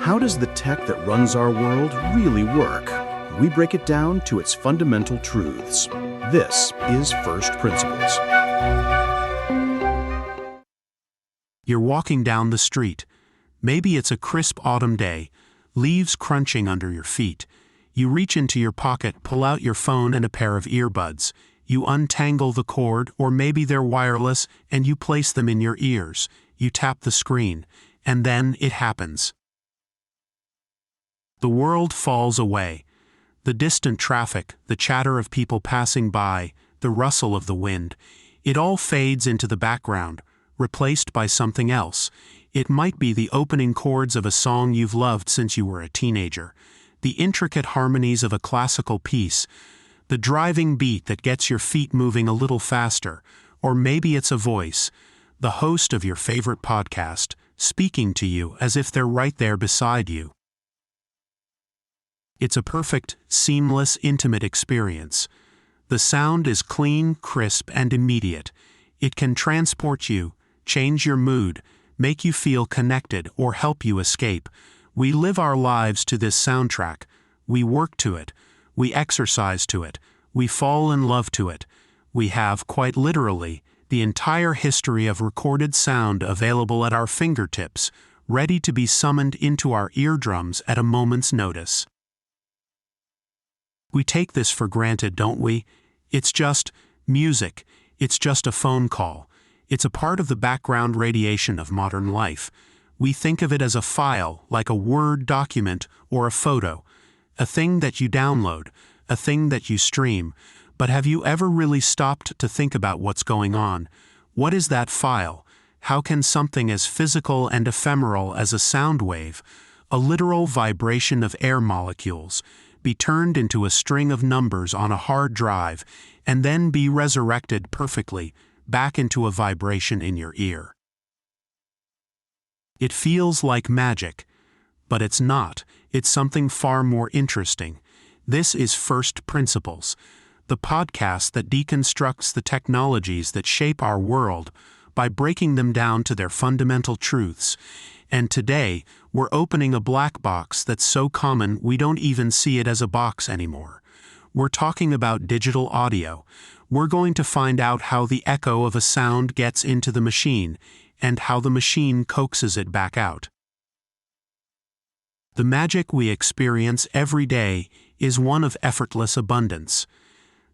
How does the tech that runs our world really work? We break it down to its fundamental truths. This is First Principles. You're walking down the street. Maybe it's a crisp autumn day, leaves crunching under your feet. You reach into your pocket, pull out your phone and a pair of earbuds. You untangle the cord, or maybe they're wireless, and you place them in your ears. You tap the screen, and then it happens. The world falls away. The distant traffic, the chatter of people passing by, the rustle of the wind, it all fades into the background, replaced by something else. It might be the opening chords of a song you've loved since you were a teenager, the intricate harmonies of a classical piece, the driving beat that gets your feet moving a little faster, or maybe it's a voice, the host of your favorite podcast, speaking to you as if they're right there beside you. It's a perfect, seamless, intimate experience. The sound is clean, crisp, and immediate. It can transport you, change your mood, make you feel connected, or help you escape. We live our lives to this soundtrack. We work to it. We exercise to it. We fall in love to it. We have, quite literally, the entire history of recorded sound available at our fingertips, ready to be summoned into our eardrums at a moment's notice. We take this for granted, don't we? It's just music. It's just a phone call. It's a part of the background radiation of modern life. We think of it as a file, like a Word document or a photo, a thing that you download, a thing that you stream. But have you ever really stopped to think about what's going on? What is that file? How can something as physical and ephemeral as a sound wave, a literal vibration of air molecules, be turned into a string of numbers on a hard drive, and then be resurrected perfectly back into a vibration in your ear? It feels like magic, but it's not. It's something far more interesting. This is First Principles, the podcast that deconstructs the technologies that shape our world by breaking them down to their fundamental truths. And today, we're opening a black box that's so common we don't even see it as a box anymore. We're talking about digital audio. We're going to find out how the echo of a sound gets into the machine, and how the machine coaxes it back out. The magic we experience every day is one of effortless abundance.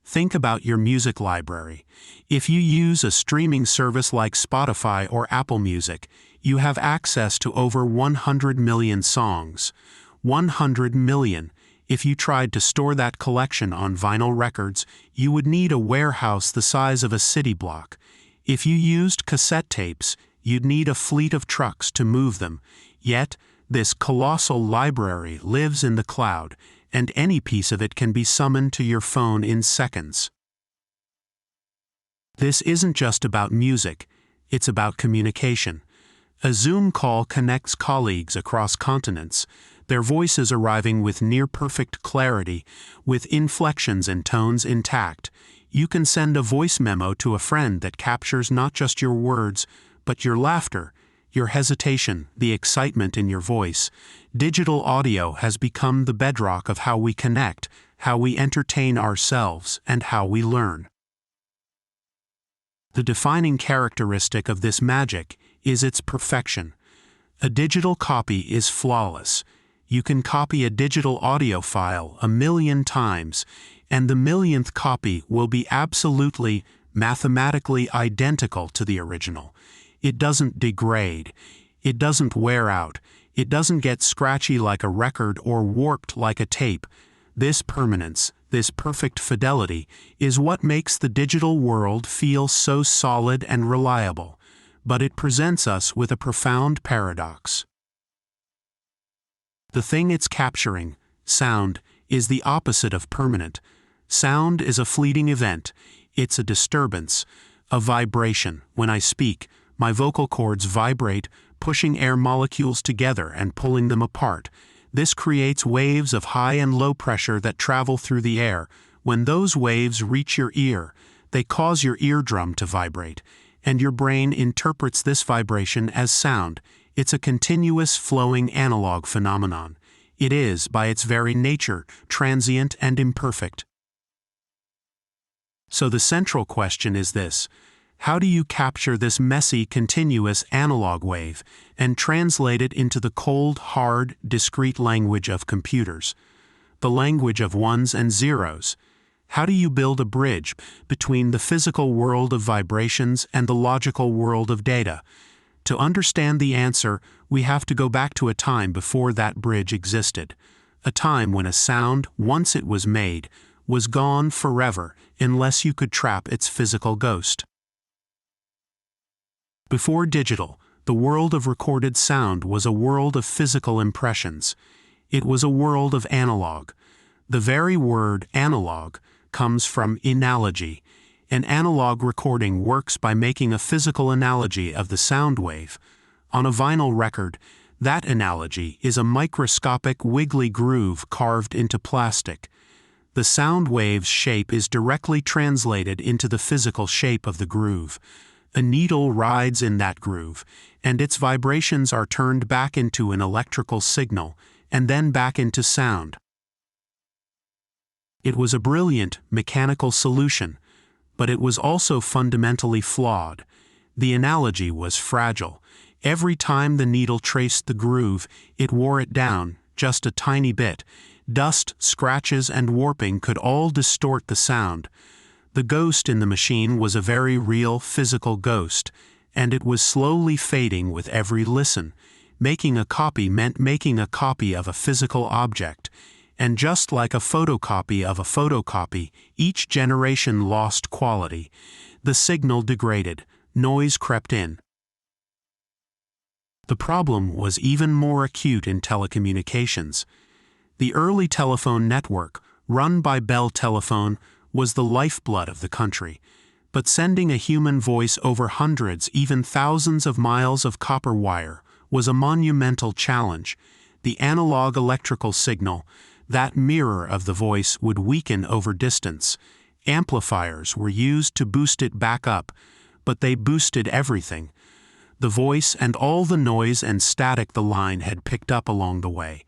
Think about your music library. If you use a streaming service like Spotify or Apple Music, you have access to over 100 million songs. 100 million. If you tried to store that collection on vinyl records, you would need a warehouse the size of a city block. If you used cassette tapes, you'd need a fleet of trucks to move them. Yet, this colossal library lives in the cloud, and any piece of it can be summoned to your phone in seconds. This isn't just about music, it's about communication. A Zoom call connects colleagues across continents, their voices arriving with near-perfect clarity, with inflections and tones intact. You can send a voice memo to a friend that captures not just your words, but your laughter, your hesitation, the excitement in your voice. Digital audio has become the bedrock of how we connect, how we entertain ourselves, and how we learn. The defining characteristic of this magic is its perfection. A digital copy is flawless. You can copy a digital audio file 1,000,000 times, and the millionth copy will be absolutely, mathematically identical to the original. It doesn't degrade. It doesn't wear out. It doesn't get scratchy like a record or warped like a tape. This permanence, this perfect fidelity, is what makes the digital world feel so solid and reliable. But it presents us with a profound paradox. The thing it's capturing, sound, is the opposite of permanent. Sound is a fleeting event. It's a disturbance, a vibration. When I speak, my vocal cords vibrate, pushing air molecules together and pulling them apart. This creates waves of high and low pressure that travel through the air. When those waves reach your ear, they cause your eardrum to vibrate, and your brain interprets this vibration as sound. It's a continuous flowing analog phenomenon. It is, by its very nature, transient and imperfect. So the central question is this: how do you capture this messy, continuous analog wave and translate it into the cold, hard, discrete language of computers? The language of ones and zeros. How do you build a bridge between the physical world of vibrations and the logical world of data? To understand the answer, we have to go back to a time before that bridge existed. A time when a sound, once it was made, was gone forever unless you could trap its physical ghost. Before digital, the world of recorded sound was a world of physical impressions. It was a world of analog. The very word analog comes from analogy. An analog recording works by making a physical analogy of the sound wave. On a vinyl record, that analogy is a microscopic wiggly groove carved into plastic. The sound wave's shape is directly translated into the physical shape of the groove. A needle rides in that groove, and its vibrations are turned back into an electrical signal, and then back into sound. It was a brilliant, mechanical solution, but it was also fundamentally flawed. The analogy was fragile. Every time the needle traced the groove, it wore it down, just a tiny bit. Dust, scratches, and warping could all distort the sound. The ghost in the machine was a very real, physical ghost, and it was slowly fading with every listen. Making a copy meant making a copy of a physical object. And just like a photocopy of a photocopy, each generation lost quality. The signal degraded. Noise crept in. The problem was even more acute in telecommunications. The early telephone network, run by Bell Telephone, was the lifeblood of the country. But sending a human voice over hundreds, even thousands of miles of copper wire was a monumental challenge. The analog electrical signal, that mirror of the voice, would weaken over distance. Amplifiers were used to boost it back up, but they boosted everything. The voice and all the noise and static the line had picked up along the way.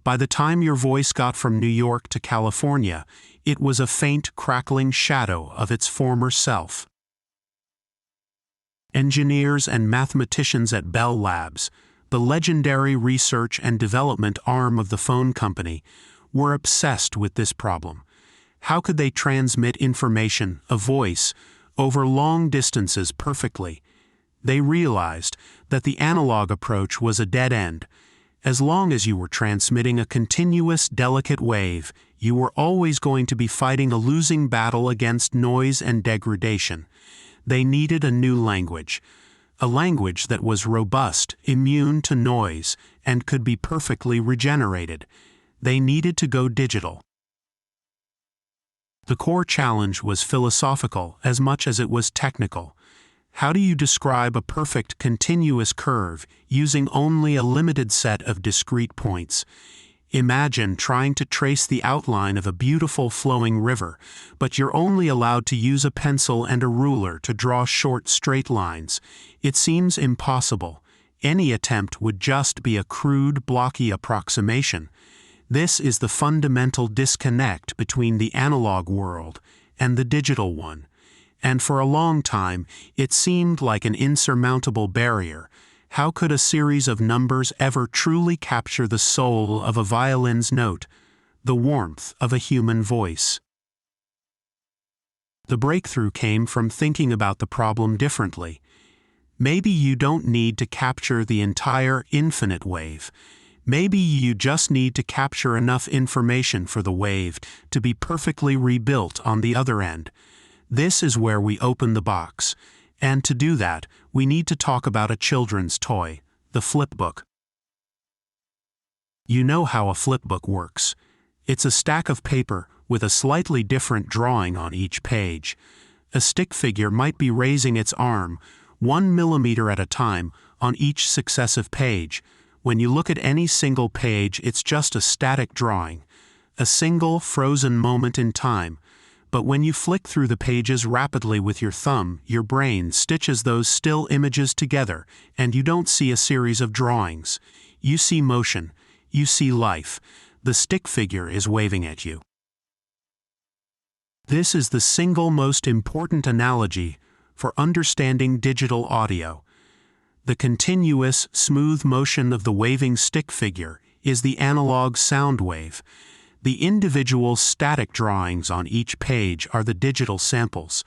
By the time your voice got from New York to California, it was a faint, crackling shadow of its former self. Engineers and mathematicians at Bell Labs, the legendary research and development arm of the phone company, were obsessed with this problem. How could they transmit information, a voice, over long distances perfectly? They realized that the analog approach was a dead end. As long as you were transmitting a continuous, delicate wave, you were always going to be fighting a losing battle against noise and degradation. They needed a new language. A language that was robust, immune to noise, and could be perfectly regenerated. They needed to go digital. The core challenge was philosophical as much as it was technical. How do you describe a perfect continuous curve using only a limited set of discrete points? Imagine trying to trace the outline of a beautiful flowing river, but you're only allowed to use a pencil and a ruler to draw short, straight lines. It seems impossible. Any attempt would just be a crude, blocky approximation. This is the fundamental disconnect between the analog world and the digital one. And for a long time, it seemed like an insurmountable barrier. How could a series of numbers ever truly capture the soul of a violin's note, the warmth of a human voice? The breakthrough came from thinking about the problem differently. Maybe you don't need to capture the entire infinite wave. Maybe you just need to capture enough information for the wave to be perfectly rebuilt on the other end. This is where we open the box. And to do that, we need to talk about a children's toy, the flipbook. You know how a flipbook works. It's a stack of paper with a slightly different drawing on each page. A stick figure might be raising its arm, 1 millimeter at a time, on each successive page. When you look at any single page, it's just a static drawing, a single frozen moment in time. But when you flick through the pages rapidly with your thumb, your brain stitches those still images together, and you don't see a series of drawings. You see motion. You see life. The stick figure is waving at you. This is the single most important analogy for understanding digital audio. The continuous, smooth motion of the waving stick figure is the analog sound wave. The individual static drawings on each page are the digital samples.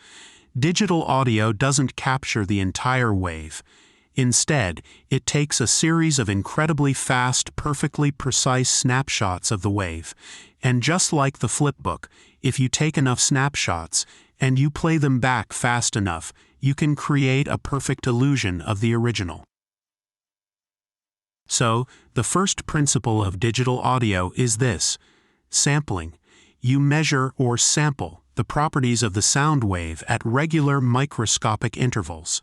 Digital audio doesn't capture the entire wave. Instead, it takes a series of incredibly fast, perfectly precise snapshots of the wave. And just like the flipbook, if you take enough snapshots and you play them back fast enough, you can create a perfect illusion of the original. So, the first principle of digital audio is this: sampling. You measure or sample the properties of the sound wave at regular microscopic intervals.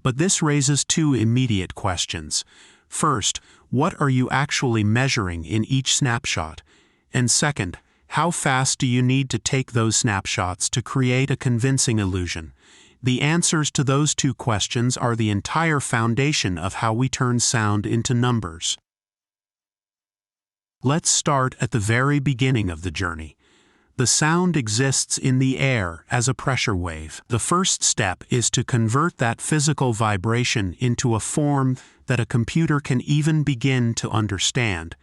But this raises two immediate questions. First, what are you actually measuring in each snapshot? And second, how fast do you need to take those snapshots to create a convincing illusion? The answers to those two questions are the entire foundation of how we turn sound into numbers. Let's start at the very beginning of the journey. The sound exists in the air as a pressure wave. The first step is to convert that physical vibration into a form that a computer can even begin to understand.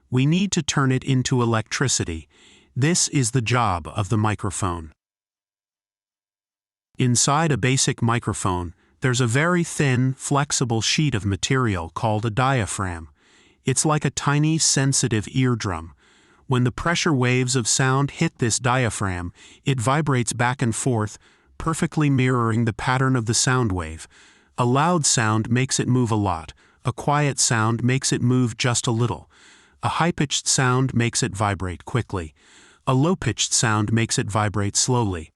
We need to turn it into electricity. This is the job of the microphone. Inside a basic microphone, there's a very thin, flexible sheet of material called a diaphragm. It's like a tiny, sensitive eardrum. When the pressure waves of sound hit this diaphragm, it vibrates back and forth, perfectly mirroring the pattern of the sound wave. A loud sound makes it move a lot. A quiet sound makes it move just a little. A high-pitched sound makes it vibrate quickly. A low-pitched sound makes it vibrate slowly.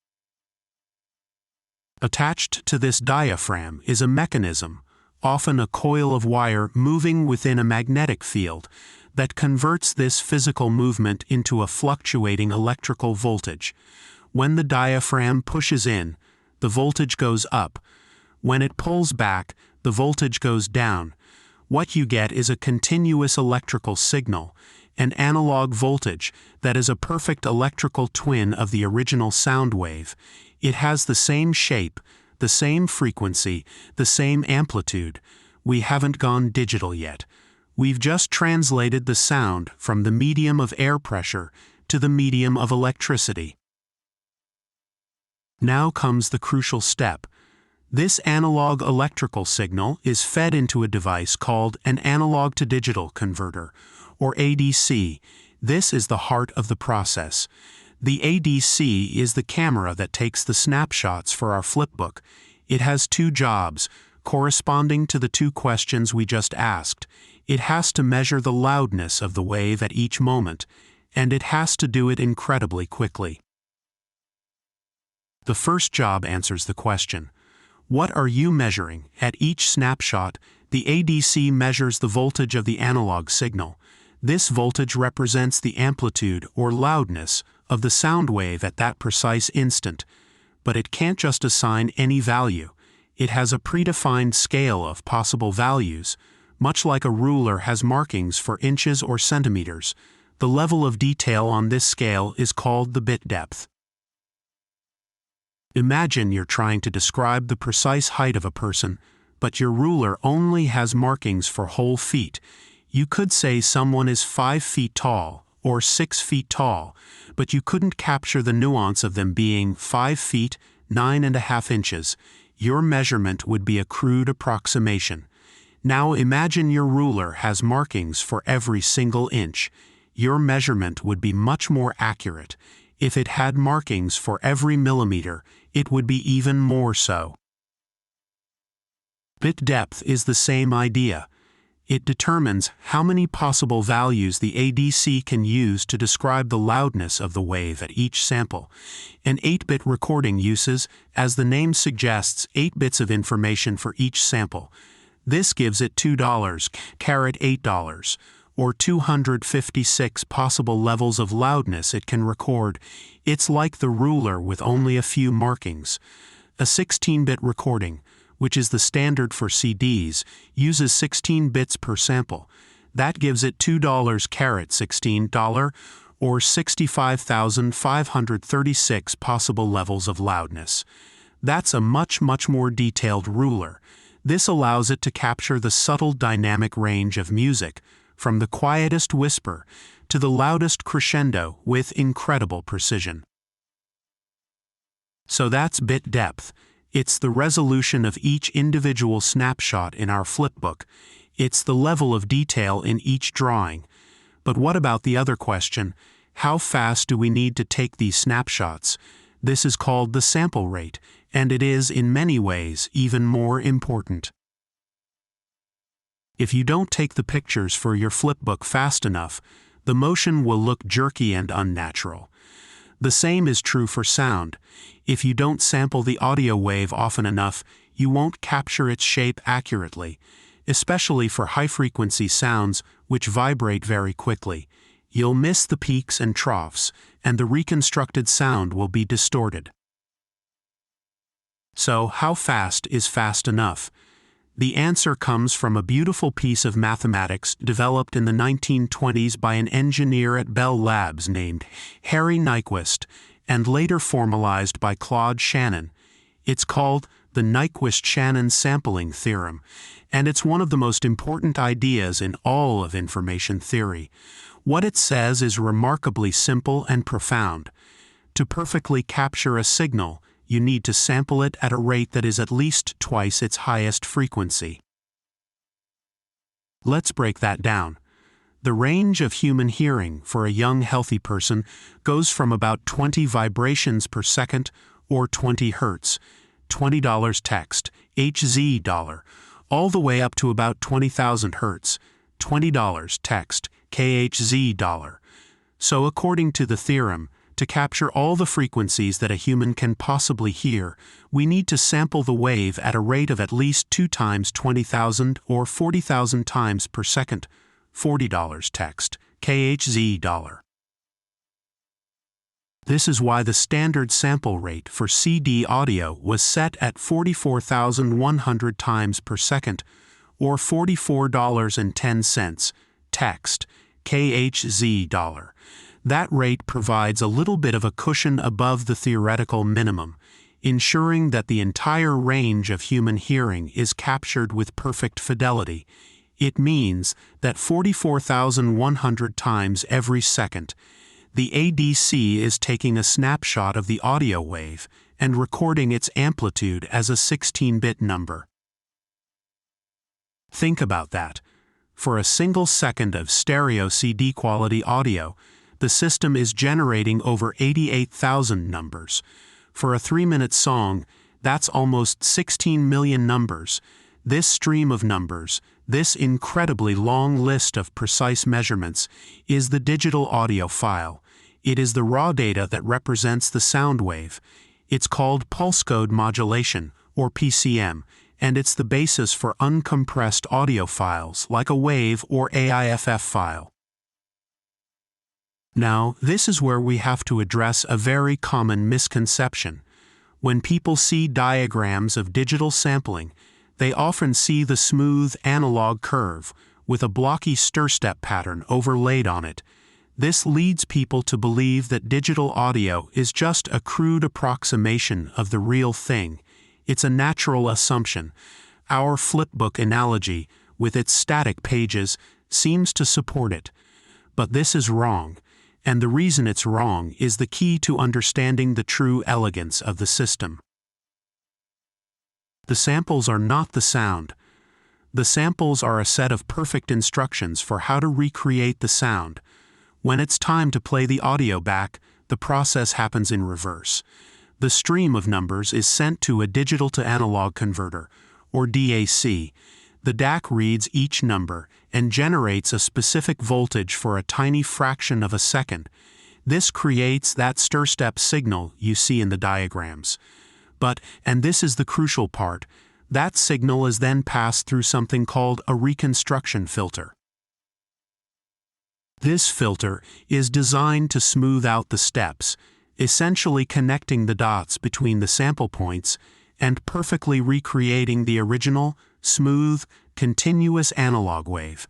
Attached to this diaphragm is a mechanism, often a coil of wire moving within a magnetic field, that converts this physical movement into a fluctuating electrical voltage. When the diaphragm pushes in, the voltage goes up. When it pulls back, the voltage goes down. What you get is a continuous electrical signal, an analog voltage that is a perfect electrical twin of the original sound wave. It has the same shape, the same frequency, the same amplitude. We haven't gone digital yet. We've just translated the sound from the medium of air pressure to the medium of electricity. Now comes the crucial step. This analog electrical signal is fed into a device called an analog-to-digital converter, or ADC. This is the heart of the process. The ADC is the camera that takes the snapshots for our flipbook. It has two jobs, corresponding to the two questions we just asked. It has to measure the loudness of the wave at each moment, and it has to do it incredibly quickly. The first job answers the question, what are you measuring? At each snapshot, the ADC measures the voltage of the analog signal. This voltage represents the amplitude or loudness of the sound wave at that precise instant. But it can't just assign any value. It has a predefined scale of possible values. Much like a ruler has markings for inches or centimeters, the level of detail on this scale is called the bit depth. Imagine you're trying to describe the precise height of a person, but your ruler only has markings for whole feet. You could say someone is 5 feet tall or 6 feet tall, but you couldn't capture the nuance of them being 5 feet, 9.5 inches. Your measurement would be a crude approximation. Now imagine your ruler has markings for every single inch. Your measurement would be much more accurate. If it had markings for every millimeter, it would be even more so. Bit depth is the same idea. It determines how many possible values the ADC can use to describe the loudness of the wave at each sample. An 8-bit recording uses, as the name suggests, 8 bits of information for each sample. This gives it $2, $8, or 256 possible levels of loudness it can record. It's like the ruler with only a few markings. A 16-bit recording, which is the standard for CDs, uses 16 bits per sample. That gives it $2 or 65,536 possible levels of loudness. That's a much more detailed ruler. This allows it to capture the subtle dynamic range of music, from the quietest whisper to the loudest crescendo with incredible precision. So that's bit depth. It's the resolution of each individual snapshot in our flipbook. It's the level of detail in each drawing. But what about the other question? How fast do we need to take these snapshots? This is called the sample rate, and it is, in many ways, even more important. If you don't take the pictures for your flipbook fast enough, the motion will look jerky and unnatural. The same is true for sound. If you don't sample the audio wave often enough, you won't capture its shape accurately, especially for high-frequency sounds which vibrate very quickly. You'll miss the peaks and troughs, and the reconstructed sound will be distorted. So, how fast is fast enough? The answer comes from a beautiful piece of mathematics developed in the 1920s by an engineer at Bell Labs named Harry Nyquist, and later formalized by Claude Shannon. It's called the Nyquist-Shannon sampling theorem, and it's one of the most important ideas in all of information theory. What it says is remarkably simple and profound. To perfectly capture a signal, you need to sample it at a rate that is at least twice its highest frequency. Let's break that down. The range of human hearing for a young, healthy person goes from about 20 vibrations per second, or 20 Hz, $20 text, $HZ, all the way up to about 20,000 Hz, $20 text, KHZ. So according to the theorem, to capture all the frequencies that a human can possibly hear, we need to sample the wave at a rate of at least 2 times 20,000 or 40,000 times per second, $40 text, KHZ. This is why the standard sample rate for CD audio was set at 44,100 times per second, or $44.10, text, KHZ. That rate provides a little bit of a cushion above the theoretical minimum, ensuring that the entire range of human hearing is captured with perfect fidelity. It means that 44,100 times every second, the ADC is taking a snapshot of the audio wave and recording its amplitude as a 16-bit number. Think about that. For a single second of stereo CD quality audio, the system is generating over 88,000 numbers. For a 3-minute song, that's almost 16 million numbers. This stream of numbers, this incredibly long list of precise measurements, is the digital audio file. It is the raw data that represents the sound wave. It's called pulse code modulation, or PCM, and it's the basis for uncompressed audio files like a WAV or AIFF file. Now, this is where we have to address a very common misconception. When people see diagrams of digital sampling, they often see the smooth analog curve with a blocky stir-step pattern overlaid on it. This leads people to believe that digital audio is just a crude approximation of the real thing. It's a natural assumption. Our flipbook analogy, with its static pages, seems to support it. But this is wrong. And the reason it's wrong is the key to understanding the true elegance of the system. The samples are not the sound. The samples are a set of perfect instructions for how to recreate the sound. When it's time to play the audio back, the process happens in reverse. The stream of numbers is sent to a digital-to-analog converter, or DAC. The DAC reads each number and generates a specific voltage for a tiny fraction of a second. This creates that stir-step signal you see in the diagrams. But, and this is the crucial part, that signal is then passed through something called a reconstruction filter. This filter is designed to smooth out the steps, essentially connecting the dots between the sample points and perfectly recreating the original, smooth, continuous analog wave.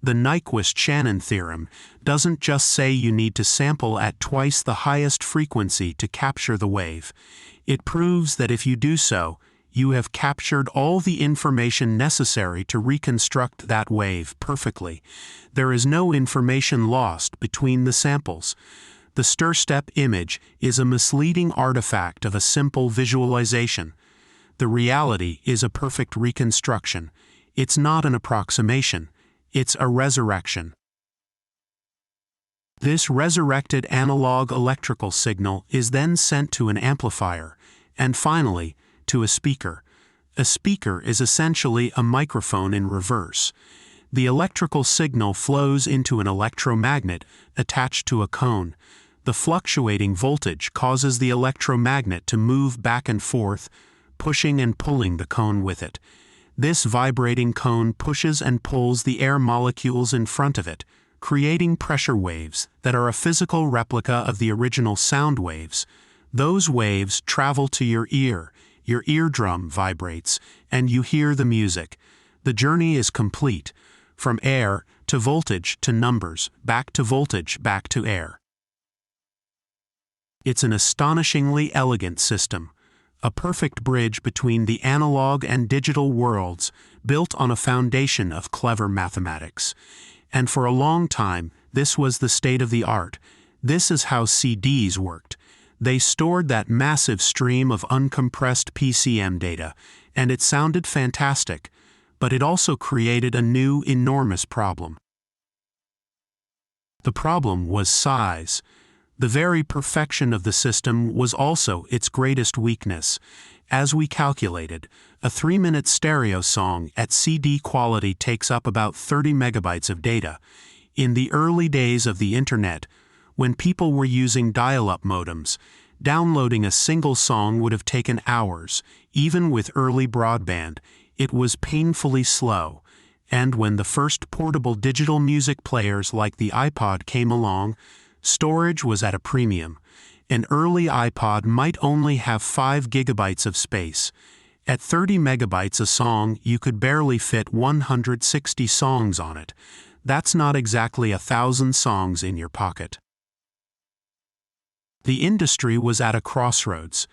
The Nyquist-Shannon theorem doesn't just say you need to sample at twice the highest frequency to capture the wave. It proves that if you do so, you have captured all the information necessary to reconstruct that wave perfectly. There is no information lost between the samples. The stir-step image is a misleading artifact of a simple visualization. The reality is a perfect reconstruction. It's not an approximation. It's a resurrection. This resurrected analog electrical signal is then sent to an amplifier, and finally, to a speaker. A speaker is essentially a microphone in reverse. The electrical signal flows into an electromagnet attached to a cone. The fluctuating voltage causes the electromagnet to move back and forth, pushing and pulling the cone with it. This vibrating cone pushes and pulls the air molecules in front of it, creating pressure waves that are a physical replica of the original sound waves. Those waves travel to your eardrum vibrates, and you hear the music. The journey is complete, from air to voltage to numbers, back to voltage, back to air. It's an astonishingly elegant system, a perfect bridge between the analog and digital worlds, built on a foundation of clever mathematics. And for a long time, this was the state of the art. This is how CDs worked. They stored that massive stream of uncompressed PCM data, and it sounded fantastic, but it also created a new, enormous problem. The problem was size. The very perfection of the system was also its greatest weakness. As we calculated, a 3-minute stereo song at CD quality takes up about 30 megabytes of data. In the early days of the internet, when people were using dial-up modems, downloading a single song would have taken hours. Even with early broadband, it was painfully slow. And when the first portable digital music players like the iPod came along, storage was at a premium. An early iPod might only have 5 gigabytes of space. At 30 megabytes a song, you could barely fit 160 songs on it. That's not exactly 1,000 songs in your pocket. The industry was at a crossroads.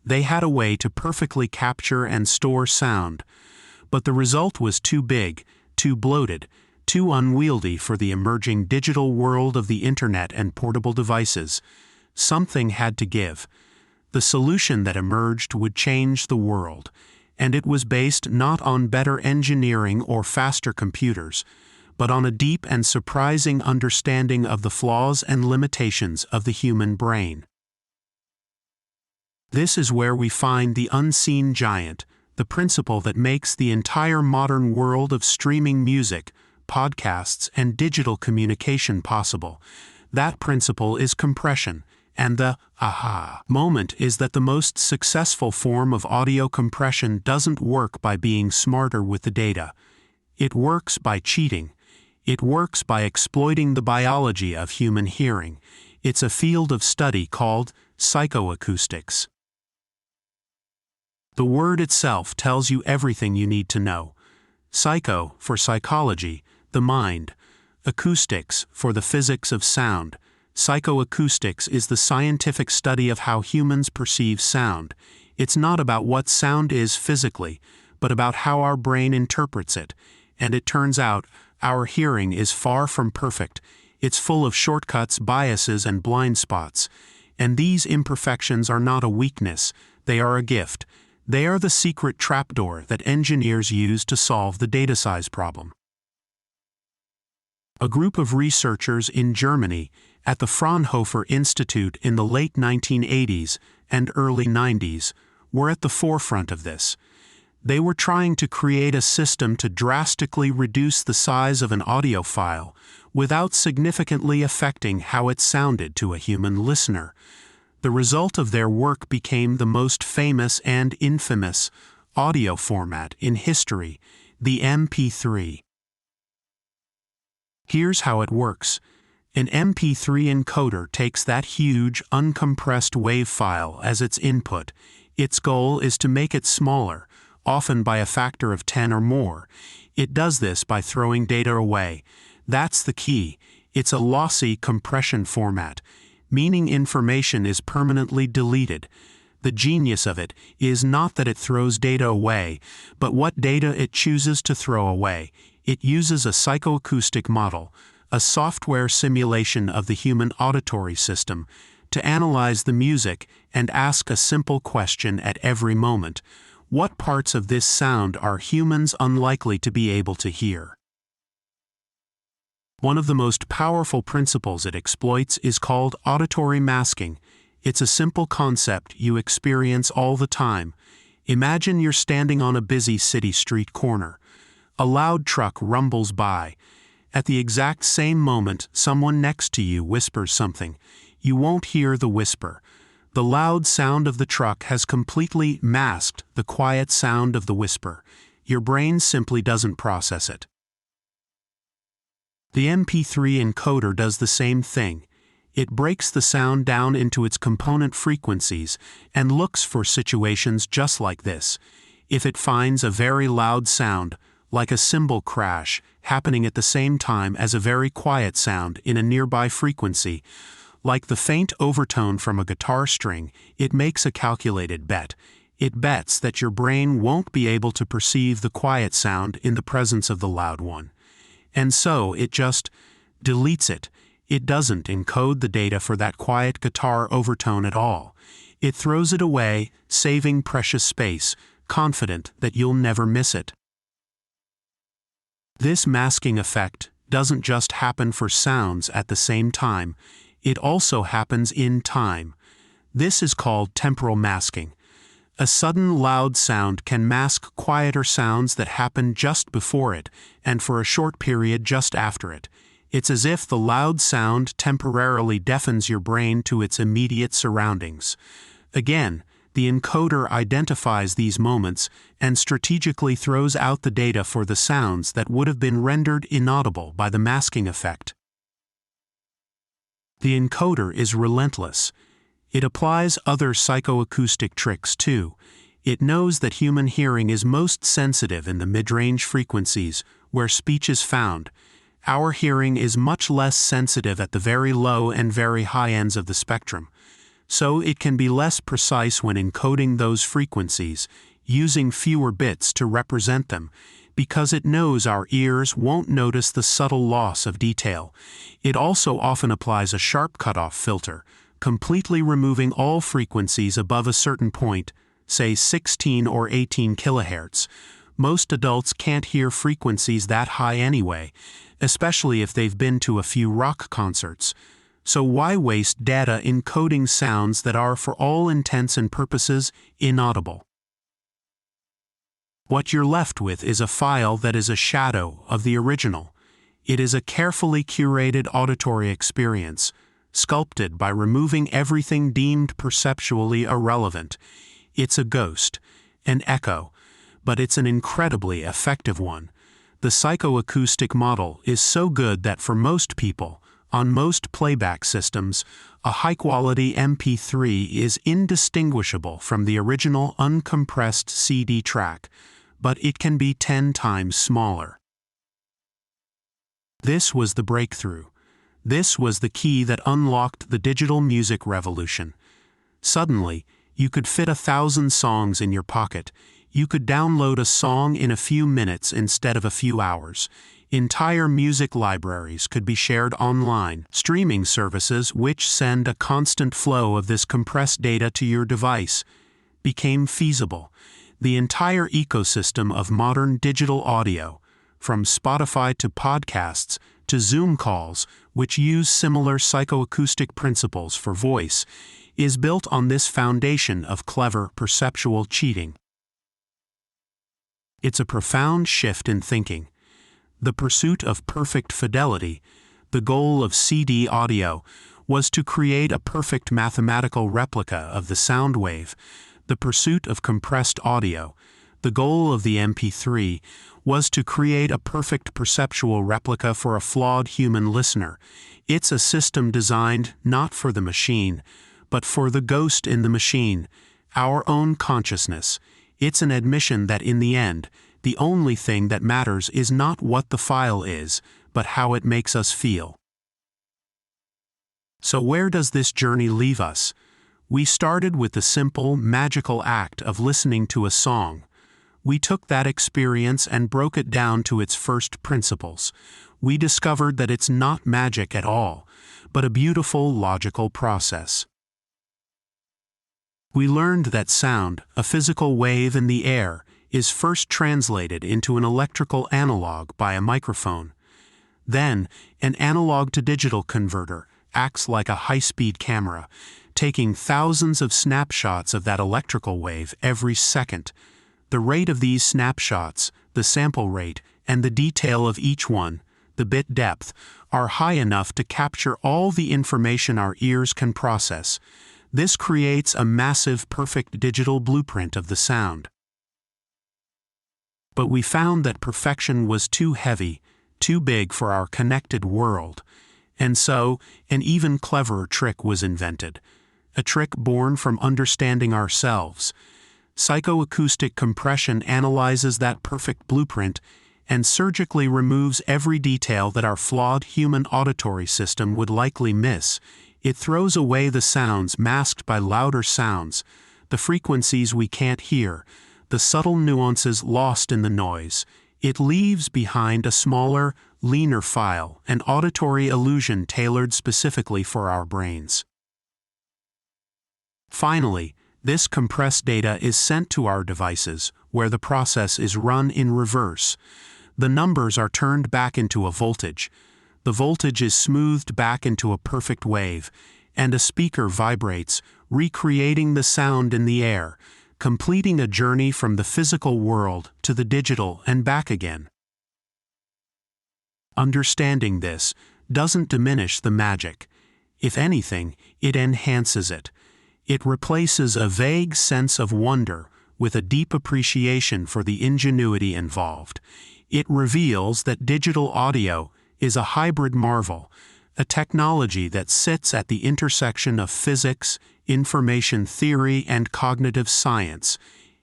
They had a way to perfectly capture and store sound, but the result was too big, too bloated, too unwieldy for the emerging digital world of the internet and portable devices. Something had to give. The solution that emerged would change the world, and it was based not on better engineering or faster computers, but on a deep and surprising understanding of the flaws and limitations of the human brain. This is where we find the unseen giant, the principle that makes the entire modern world of streaming music, podcasts, and digital communication possible. That principle is compression, and the aha moment is that the most successful form of audio compression doesn't work by being smarter with the data. It works by cheating. It works by exploiting the biology of human hearing. It's a field of study called psychoacoustics. The word itself tells you everything you need to know. Psycho for psychology, the mind. Acoustics for the physics of sound. Psychoacoustics is the scientific study of how humans perceive sound. It's not about what sound is physically, but about how our brain interprets it. And it turns out, our hearing is far from perfect. It's full of shortcuts, biases, and blind spots. And these imperfections are not a weakness, they are a gift. They are the secret trapdoor that engineers use to solve the data size problem. A group of researchers in Germany at the Fraunhofer Institute in the late 1980s and early 90s were at the forefront of this. They were trying to create a system to drastically reduce the size of an audio file without significantly affecting how it sounded to a human listener. The result of their work became the most famous and infamous audio format in history, the MP3. Here's how it works. An MP3 encoder takes that huge, uncompressed WAV file as its input. Its goal is to make it smaller, often by a factor of 10 or more. It does this by throwing data away. That's the key. It's a lossy compression format, meaning information is permanently deleted. The genius of it is not that it throws data away, but what data it chooses to throw away. It uses a psychoacoustic model, a software simulation of the human auditory system, to analyze the music and ask a simple question at every moment: what parts of this sound are humans unlikely to be able to hear? One of the most powerful principles it exploits is called auditory masking. It's a simple concept you experience all the time. Imagine you're standing on a busy city street corner. A loud truck rumbles by. At the exact same moment, someone next to you whispers something. You won't hear the whisper. The loud sound of the truck has completely masked the quiet sound of the whisper. Your brain simply doesn't process it. The MP3 encoder does the same thing. It breaks the sound down into its component frequencies and looks for situations just like this. If it finds a very loud sound, like a cymbal crash, happening at the same time as a very quiet sound in a nearby frequency, like the faint overtone from a guitar string, it makes a calculated bet. It bets that your brain won't be able to perceive the quiet sound in the presence of the loud one. And so it just deletes it. It doesn't encode the data for that quiet guitar overtone at all. It throws it away, saving precious space, confident that you'll never miss it. This masking effect doesn't just happen for sounds at the same time, it also happens in time. This is called temporal masking. A sudden loud sound can mask quieter sounds that happen just before it, and for a short period just after it. It's as if the loud sound temporarily deafens your brain to its immediate surroundings. Again, the encoder identifies these moments and strategically throws out the data for the sounds that would have been rendered inaudible by the masking effect. The encoder is relentless. It applies other psychoacoustic tricks too. It knows that human hearing is most sensitive in the mid-range frequencies, where speech is found. Our hearing is much less sensitive at the very low and very high ends of the spectrum. So it can be less precise when encoding those frequencies, using fewer bits to represent them, because it knows our ears won't notice the subtle loss of detail. It also often applies a sharp cutoff filter, completely removing all frequencies above a certain point, say 16 or 18 kilohertz. Most adults can't hear frequencies that high anyway, especially if they've been to a few rock concerts. So why waste data encoding sounds that are, for all intents and purposes, inaudible? What you're left with is a file that is a shadow of the original. It is a carefully curated auditory experience, sculpted by removing everything deemed perceptually irrelevant. It's a ghost, an echo, but it's an incredibly effective one. The psychoacoustic model is so good that for most people, on most playback systems, a high-quality MP3 is indistinguishable from the original uncompressed CD track, but it can be 10 times smaller. This was the breakthrough. This was the key that unlocked the digital music revolution. Suddenly, you could fit 1,000 songs in your pocket. You could download a song in a few minutes instead of a few hours. Entire music libraries could be shared online. Streaming services, which send a constant flow of this compressed data to your device, became feasible. The entire ecosystem of modern digital audio, from Spotify to podcasts to Zoom calls, which use similar psychoacoustic principles for voice, is built on this foundation of clever perceptual cheating. It's a profound shift in thinking. The pursuit of perfect fidelity, the goal of CD audio, was to create a perfect mathematical replica of the sound wave. The pursuit of compressed audio, The goal of the MP3 was to create a perfect perceptual replica for a flawed human listener. It's a system designed not for the machine, but for the ghost in the machine, our own consciousness. It's an admission that in the end, the only thing that matters is not what the file is, but how it makes us feel. So where does this journey leave us? We started with the simple, magical act of listening to a song. We took that experience and broke it down to its first principles. We discovered that it's not magic at all, but a beautiful, logical process. We learned that sound, a physical wave in the air, is first translated into an electrical analog by a microphone. Then, an analog-to-digital converter acts like a high-speed camera, taking thousands of snapshots of that electrical wave every second. The rate of these snapshots, the sample rate, and the detail of each one, the bit depth, are high enough to capture all the information our ears can process. This creates a massive, perfect digital blueprint of the sound. But we found that perfection was too heavy, too big for our connected world. And so, an even cleverer trick was invented. A trick born from understanding ourselves. Psychoacoustic compression analyzes that perfect blueprint and surgically removes every detail that our flawed human auditory system would likely miss. It throws away the sounds masked by louder sounds, the frequencies we can't hear, the subtle nuances lost in the noise. It leaves behind a smaller, leaner file, an auditory illusion tailored specifically for our brains. Finally, this compressed data is sent to our devices, where the process is run in reverse. The numbers are turned back into a voltage. The voltage is smoothed back into a perfect wave, and a speaker vibrates, recreating the sound in the air, completing a journey from the physical world to the digital and back again. Understanding this doesn't diminish the magic. If anything, it enhances it. It replaces a vague sense of wonder with a deep appreciation for the ingenuity involved. It reveals that digital audio is a hybrid marvel, a technology that sits at the intersection of physics, information theory, and cognitive science.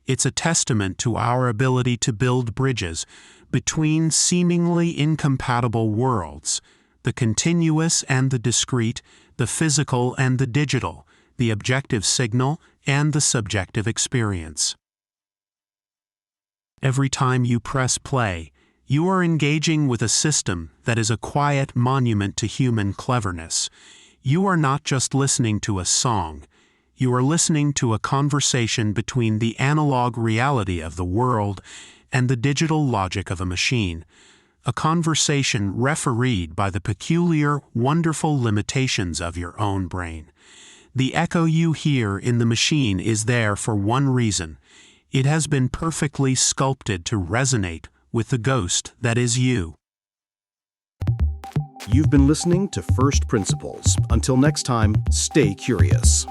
It's a testament to our ability to build bridges between seemingly incompatible worlds, the continuous and the discrete, the physical and the digital, the objective signal and the subjective experience. Every time you press play, you are engaging with a system that is a quiet monument to human cleverness. You are not just listening to a song. You are listening to a conversation between the analog reality of the world and the digital logic of a machine. A conversation refereed by the peculiar, wonderful limitations of your own brain. The echo you hear in the machine is there for one reason. It has been perfectly sculpted to resonate with the ghost that is you. You've been listening to First Principles. Until next time, stay curious.